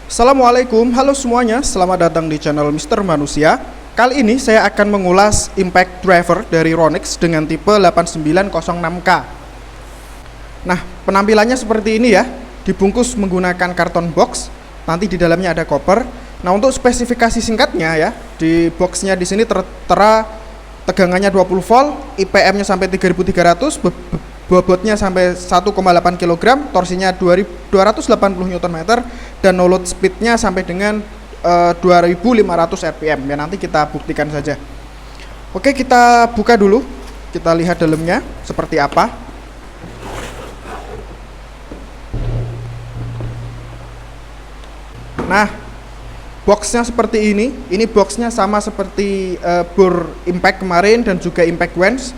Assalamualaikum, halo semuanya, selamat datang di channel Mister Manusia. Kali ini saya akan mengulas impact driver dari Ronix dengan tipe 8906K. Nah, penampilannya seperti ini ya, dibungkus menggunakan karton box, nanti di dalamnya ada koper. Nah, untuk spesifikasi singkatnya ya, di boxnya di sini tertera tegangannya 20 volt, IPM-nya sampai 3300, bobotnya sampai 1,8 kg, torsinya 280 Nm, dan no load speednya sampai dengan 2500 rpm. Ya, nanti kita buktikan saja. Oke, kita buka dulu, kita lihat dalamnya seperti apa. Nah, boxnya seperti ini boxnya sama seperti bor impact kemarin dan juga impact Wens.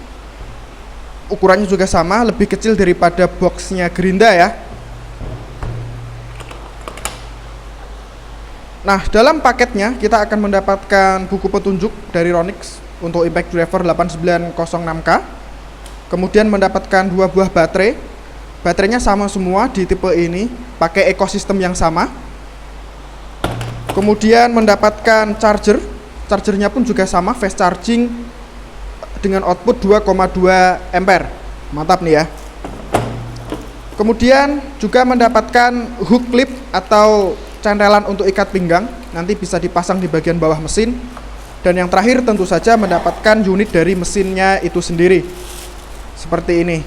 Ukurannya juga sama, lebih kecil daripada boxnya Gerinda ya. Nah, dalam paketnya kita akan mendapatkan buku petunjuk dari Ronix untuk impact driver 8906K. Kemudian mendapatkan 2 buah baterai. Baterainya sama semua di tipe ini, pakai ekosistem yang sama. Kemudian mendapatkan charger. Chargernya pun juga sama, fast charging dengan output 2,2 ampere. Mantap nih ya. Kemudian juga mendapatkan hook clip atau cantelan untuk ikat pinggang, nanti bisa dipasang di bagian bawah mesin. Dan yang terakhir tentu saja mendapatkan unit dari mesinnya itu sendiri, seperti ini.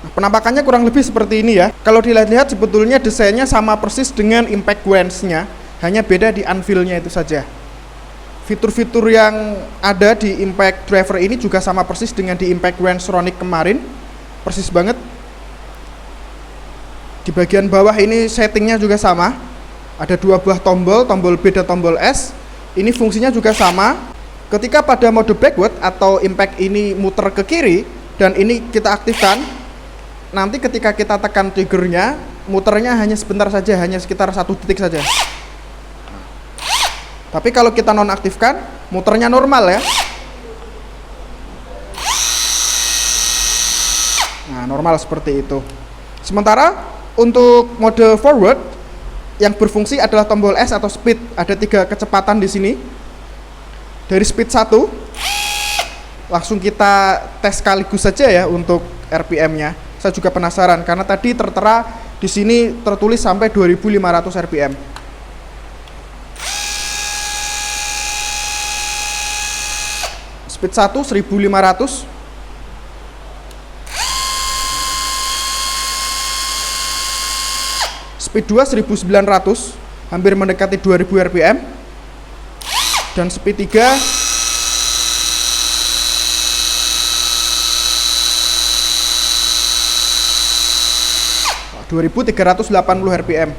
Nah, penampakannya kurang lebih seperti ini ya. Kalau dilihat-lihat sebetulnya desainnya sama persis dengan impact Wens-nya, hanya beda di anvilnya itu saja. Fitur-fitur yang ada di impact driver ini juga sama persis dengan di impact Wens Ronix kemarin, persis banget. Di bagian bawah ini settingnya juga sama, ada 2 buah tombol, tombol B dan tombol S. Ini fungsinya juga sama. Ketika pada mode backward atau impact ini muter ke kiri dan ini kita aktifkan, nanti ketika kita tekan triggernya, muternya hanya sebentar saja, hanya sekitar 1 detik saja. Tapi kalau kita nonaktifkan, muternya normal ya. Nah, normal seperti itu. Sementara untuk mode forward yang berfungsi adalah tombol S atau speed. Ada 3 kecepatan di sini. Dari speed 1, langsung kita tes sekaligus saja ya untuk RPM-nya. Saya juga penasaran karena tadi tertera di sini tertulis sampai 2500 rpm. Speed 1 1500, speed 2 1900, hampir mendekati 2000 rpm, dan speed 3 2380 rpm.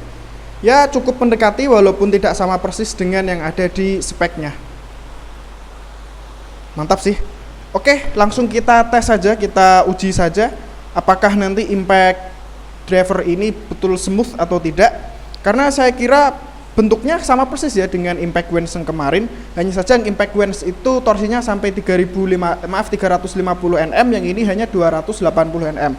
Ya, cukup mendekati walaupun tidak sama persis dengan yang ada di speknya. Mantap sih. Oke, langsung kita tes saja, kita uji saja apakah nanti impact driver ini betul smooth atau tidak. Karena saya kira bentuknya sama persis ya dengan impact Wens yang kemarin. Hanya saja yang impact Wens itu torsinya sampai 350 Nm, yang ini hanya 280 Nm.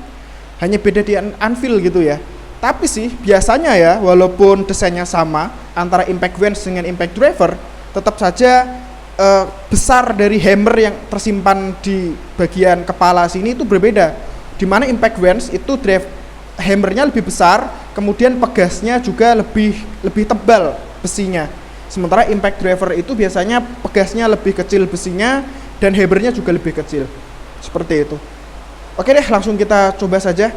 Hanya beda di anvil gitu ya. Tapi sih biasanya ya, walaupun desainnya sama antara impact Wens dengan impact driver, tetap saja besar dari hammer yang tersimpan di bagian kepala sini itu berbeda. Dimana impact Wens itu hammernya lebih besar, kemudian pegasnya juga lebih tebal besinya. Sementara impact driver itu biasanya pegasnya lebih kecil besinya dan hammernya juga lebih kecil. Seperti itu. Oke deh, langsung kita coba saja.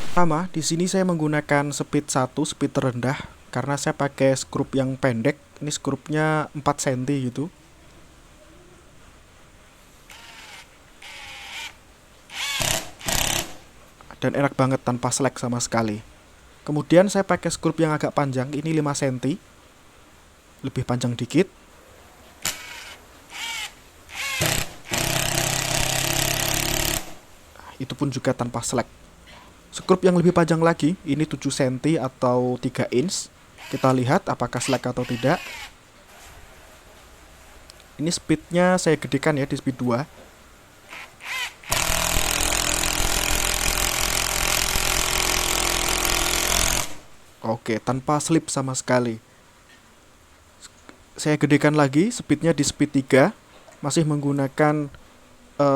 Pertama, di sini saya menggunakan speed 1, speed terendah, karena saya pakai skrup yang pendek. Ini skrupnya 4 cm gitu. Dan enak banget tanpa slack sama sekali. Kemudian saya pakai skrup yang agak panjang, ini 5 cm. Lebih panjang dikit. Itu pun juga tanpa slack. Skrup yang lebih panjang lagi, ini 7 cm atau 3 inch. Kita lihat apakah slack atau tidak. Ini speednya saya gedekan ya di speed 2. Oke, tanpa slip sama sekali. Saya gedekan lagi, speednya di speed 3. Masih menggunakan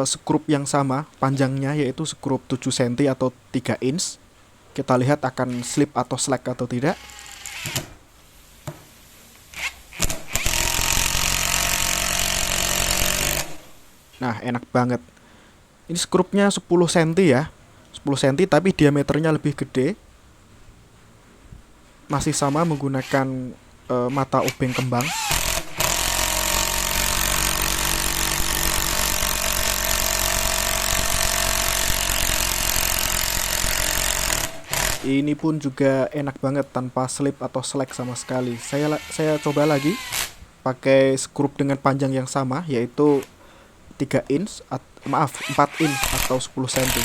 skrup yang sama panjangnya, yaitu skrup 7 cm atau 3 inch. Kita lihat akan slip atau slack atau tidak. Nah, enak banget. Ini skrupnya 10 cm ya. 10 cm tapi diameternya lebih gede. Masih sama menggunakan mata obeng kembang. Ini pun juga enak banget tanpa slip atau slack sama sekali. Saya coba lagi pakai skrup dengan panjang yang sama, yaitu 4 inch atau 10 cm.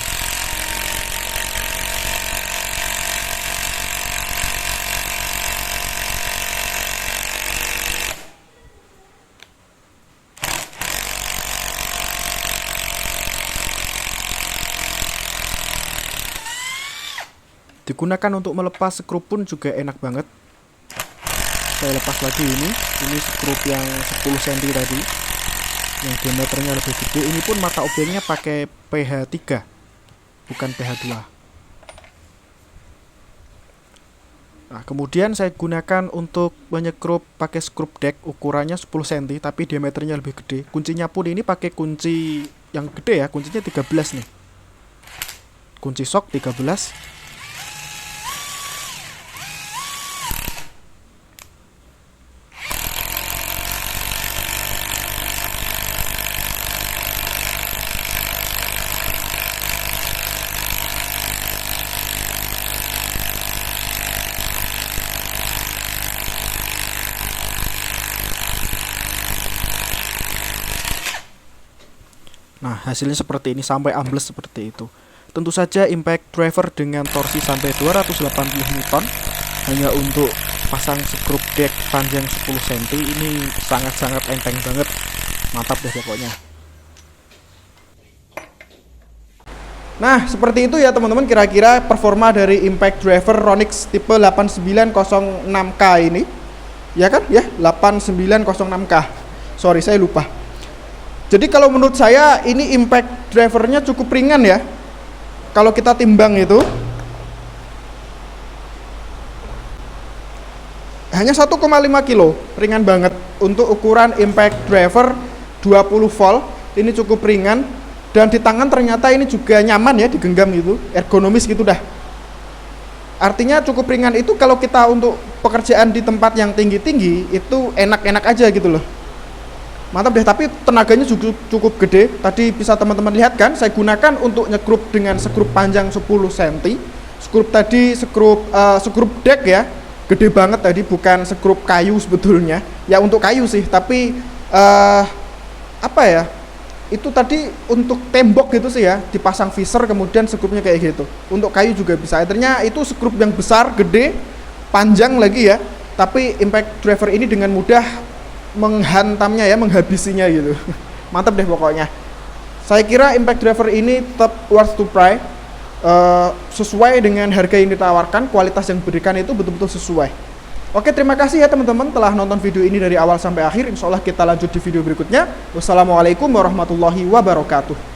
Digunakan untuk melepas skrup pun juga enak banget. Saya lepas lagi ini skrup yang 10 cm tadi, yang diameternya lebih gede. Ini pun mata obengnya pakai PH 3, bukan PH 2. Nah, kemudian saya gunakan untuk menyekrup pakai skrup deck, ukurannya 10 cm tapi diameternya lebih gede. Kuncinya pun ini pakai kunci yang gede ya, kuncinya 13 nih. Kunci sok 13. Nah, hasilnya seperti ini, sampai ambles seperti itu. Tentu saja impact driver dengan torsi sampai 280 Newton hanya untuk pasang skrup deck panjang 10 cm ini sangat-sangat enteng banget. Mantap deh pokoknya. Nah, seperti itu ya teman-teman, kira-kira performa dari impact driver Ronix tipe 8906K ini. Ya kan? Ya, 8906K. Sorry, saya lupa. Jadi kalau menurut saya ini impact drivernya cukup ringan ya. Kalau kita timbang itu hanya 1,5 kilo, ringan banget. Untuk ukuran impact driver 20 volt, ini cukup ringan. Dan di tangan ternyata ini juga nyaman ya, digenggam gitu, ergonomis gitu dah. Artinya cukup ringan itu kalau kita untuk pekerjaan di tempat yang tinggi-tinggi itu enak-enak aja gitu loh. Mantap deh, tapi tenaganya cukup gede. Tadi bisa teman-teman lihat kan, saya gunakan untuk nyekrup dengan skrup panjang 10 cm. Skrup tadi skrup deck ya, gede banget tadi, bukan skrup kayu sebetulnya. Ya untuk kayu sih, tapi apa ya? Itu tadi untuk tembok gitu sih ya, dipasang visor kemudian skrupnya kayak gitu. Untuk kayu juga bisa. Akhirnya itu skrup yang besar, gede, panjang lagi ya. Tapi impact driver ini dengan mudah menghantamnya ya, menghabisinya gitu. Mantap deh pokoknya. Saya kira impact driver ini tetap worth to try. Sesuai dengan harga yang ditawarkan, kualitas yang diberikan itu betul-betul sesuai. Oke, terima kasih ya teman-teman telah nonton video ini dari awal sampai akhir. Insya Allah kita lanjut di video berikutnya. Wassalamualaikum warahmatullahi wabarakatuh.